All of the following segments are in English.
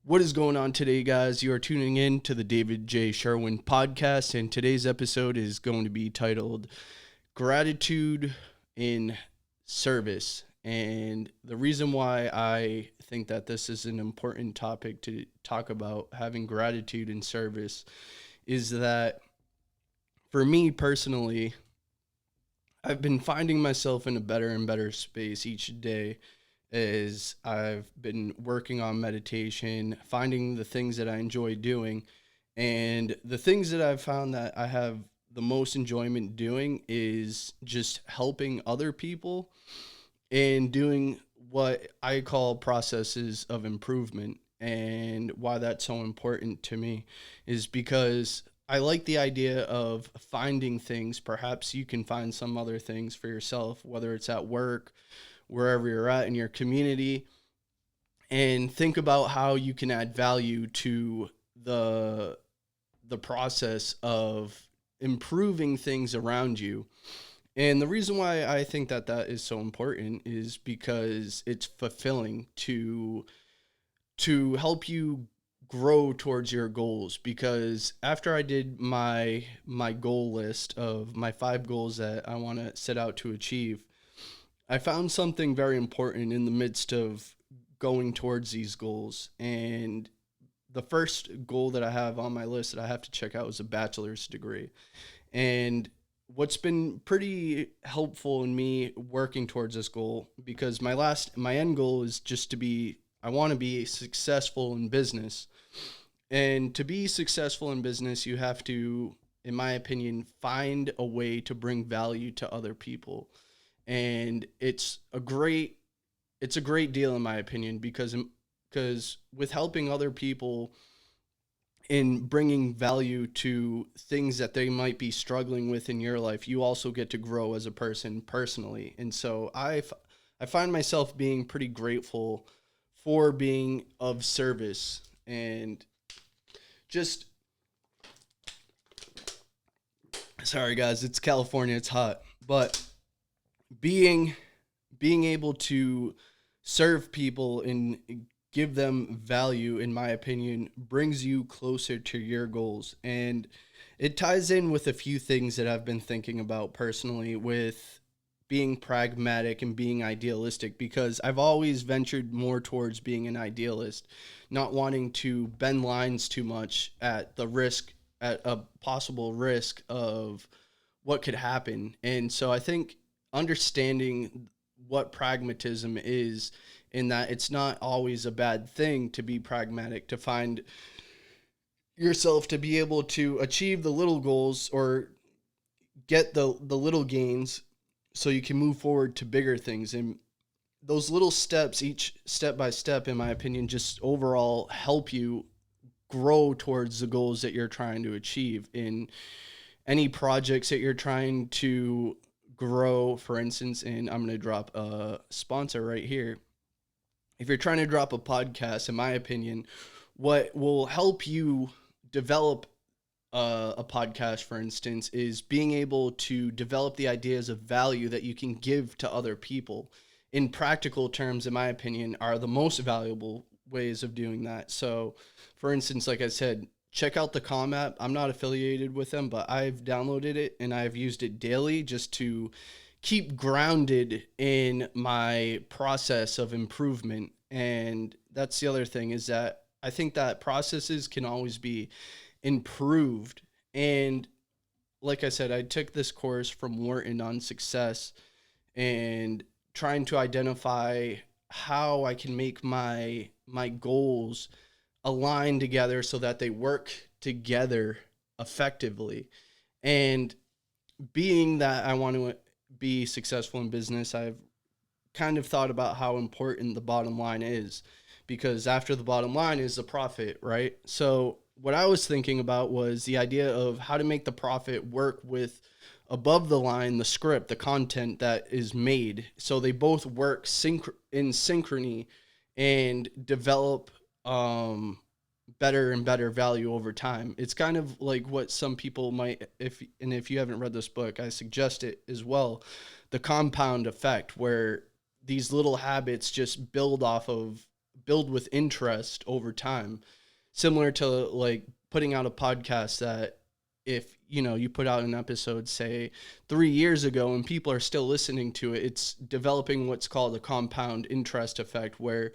What is going on today, guys? You are tuning in to the David J. Sherwin podcast, and today's episode is going to be titled Gratitude in Service. And the reason why I think that this is an important topic to talk about, having gratitude in service, is that for me personally, I've been finding myself in a better and better space each day as I've been working on meditation, finding the things that I enjoy doing. And the things that I've found that I have the most enjoyment doing is just helping other people and doing what I call processes of improvement. And why that's so important to me is because I like the idea of finding things. Perhaps you can find some other things for yourself, whether it's at work, wherever you're at in your community, and think about how you can add value to the process of improving things around you. And the reason why I think that that is so important is because it's fulfilling to help you grow towards your goals. Because after I did my goal list of my 5 goals that I want to set out to achieve, I found something very important in the midst of going towards these goals. And the first goal that I have on my list that I have to check out is a bachelor's degree. And what's been pretty helpful in me working towards this goal, because my end goal is just to be, I want to be successful in business. And to be successful in business, you have to, in my opinion, find a way to bring value to other people. And it's a great deal in my opinion, because with helping other people in bringing value to things that they might be struggling with in your life, you also get to grow as a person personally. And so I find myself being pretty grateful for being of service. And just, sorry guys, it's California, it's hot, but being able to serve people and give them value, in my opinion, brings you closer to your goals. And it ties in with a few things that I've been thinking about personally with being pragmatic and being idealistic, because I've always ventured more towards being an idealist, not wanting to bend lines too much at a possible risk of what could happen. And so I think understanding what pragmatism is, in that it's not always a bad thing to be pragmatic, to find yourself to be able to achieve the little goals or get the little gains so you can move forward to bigger things. And those little steps, each step by step, in my opinion, just overall help you grow towards the goals that you're trying to achieve in any projects that you're trying to grow. For instance, and I'm going to drop a sponsor right here. If you're trying to drop a podcast, in my opinion, what will help you develop a podcast, for instance, is being able to develop the ideas of value that you can give to other people. In practical terms, in my opinion, are the most valuable ways of doing that. So, for instance, like I said, check out the Calm app. I'm not affiliated with them, but I've downloaded it and I've used it daily just to keep grounded in my process of improvement. And that's the other thing, is that I think that processes can always be improved. And like I said, I took this course from Wharton on success and trying to identify how I can make my goals align together so that they work together effectively. And being that I want to be successful in business, I've kind of thought about how important the bottom line is, because after the bottom line is the profit, right? So what I was thinking about was the idea of how to make the profit work with above the line, the script, the content that is made, so they both work in synchrony and develop better and better value over time. It's kind of like what some people might, if you haven't read this book, I suggest it as well, the compound effect, where these little habits just build with interest over time, similar to like putting out a podcast that if you put out an episode say 3 years ago and people are still listening to it, it's developing what's called a compound interest effect, where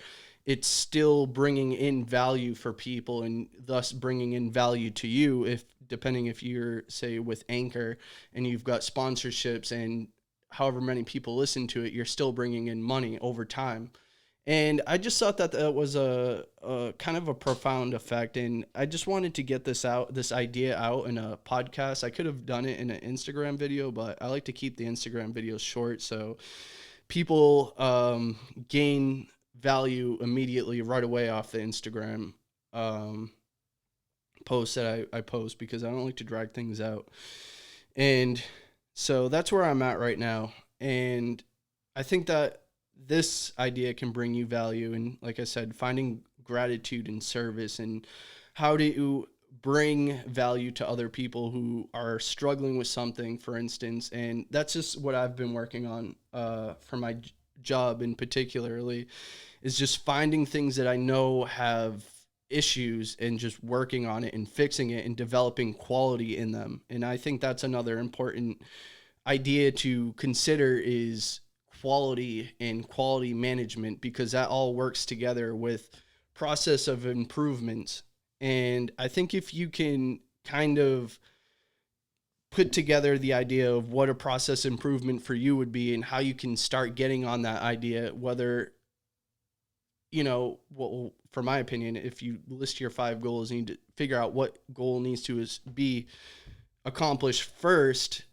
it's still bringing in value for people and thus bringing in value to you, if depending if you're say with Anchor and you've got sponsorships and however many people listen to it, you're still bringing in money over time. And I just thought that that was a kind of a profound effect. And I just wanted to get this idea out in a podcast. I could have done it in an Instagram video, but I like to keep the Instagram videos short so people gain value immediately right away off the Instagram um, posts that I post, because I don't like to drag things out. And so that's where I'm at right now. And I think that this idea can bring you value. And like I said, finding gratitude and service and how do you bring value to other people who are struggling with something, for instance. And that's just what I've been working on for my job in particularly, is just finding things that I know have issues and just working on it and fixing it and developing quality in them. And I think that's another important idea to consider, is quality and quality management, because that all works together with process of improvement. And I think if you can kind of put together the idea of what a process improvement for you would be and how you can start getting on that idea, whether well, for my opinion, if you list your 5 goals, you need to figure out what goal needs to be accomplished first.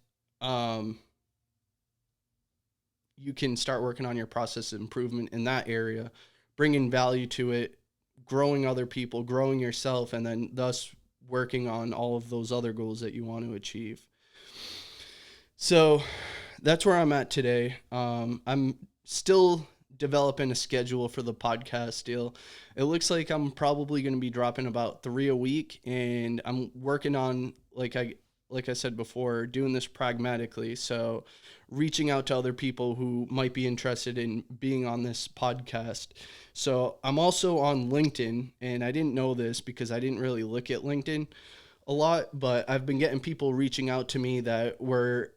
You can start working on your process improvement in that area, bringing value to it, growing other people, growing yourself, and then thus working on all of those other goals that you want to achieve. So that's where I'm at today. I'm still developing a schedule for the podcast deal. It looks like I'm probably going to be dropping about 3 a week, and I'm working on, like I said before, doing this pragmatically. So reaching out to other people who might be interested in being on this podcast. So I'm also on LinkedIn, and I didn't know this because I didn't really look at LinkedIn a lot, but I've been getting people reaching out to me that were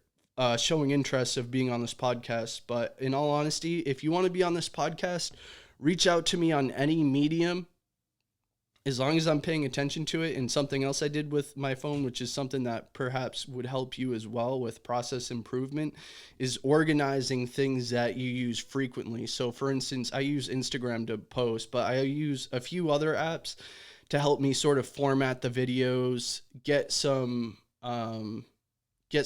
showing interest of being on this podcast. But in all honesty, if you want to be on this podcast, reach out to me on any medium, as long as I'm paying attention to it. And something else I did with my phone, which is something that perhaps would help you as well with process improvement, is organizing things that you use frequently. So for instance, I use Instagram to post, but I use a few other apps to help me sort of format the videos, get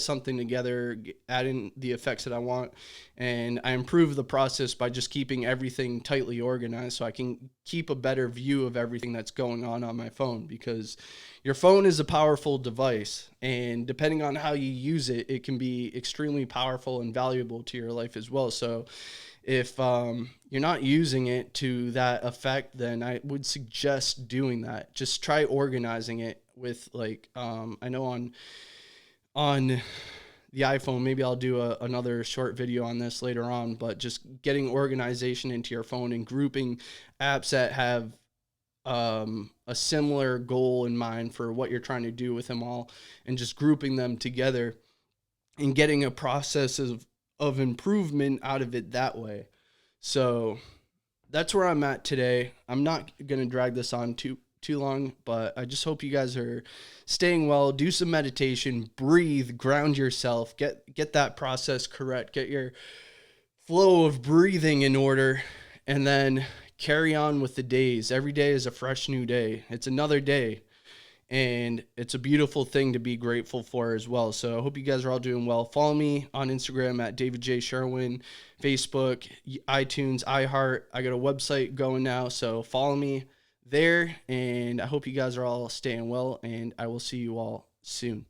something together, add in the effects that I want, and I improve the process by just keeping everything tightly organized so I can keep a better view of everything that's going on my phone, because your phone is a powerful device, and depending on how you use it, it can be extremely powerful and valuable to your life as well. So if you're not using it to that effect, then I would suggest doing that. Just try organizing it with I know on the iPhone, maybe I'll do another short video on this later on, but just getting organization into your phone and grouping apps that have a similar goal in mind for what you're trying to do with them all, and just grouping them together and getting a process of improvement out of it that way. So that's where I'm at today. I'm not going to drag this on too long, but I just hope you guys are staying well. Do some meditation, breathe, ground yourself, get that process correct, get your flow of breathing in order, and then carry on with the days. Every day is a fresh new day. It's another day, and it's a beautiful thing to be grateful for as well. So I hope you guys are all doing well. Follow me on Instagram at David J. Sherwin, Facebook, iTunes, iHeart. I got a website going now, so follow me there, and I hope you guys are all staying well, and I will see you all soon.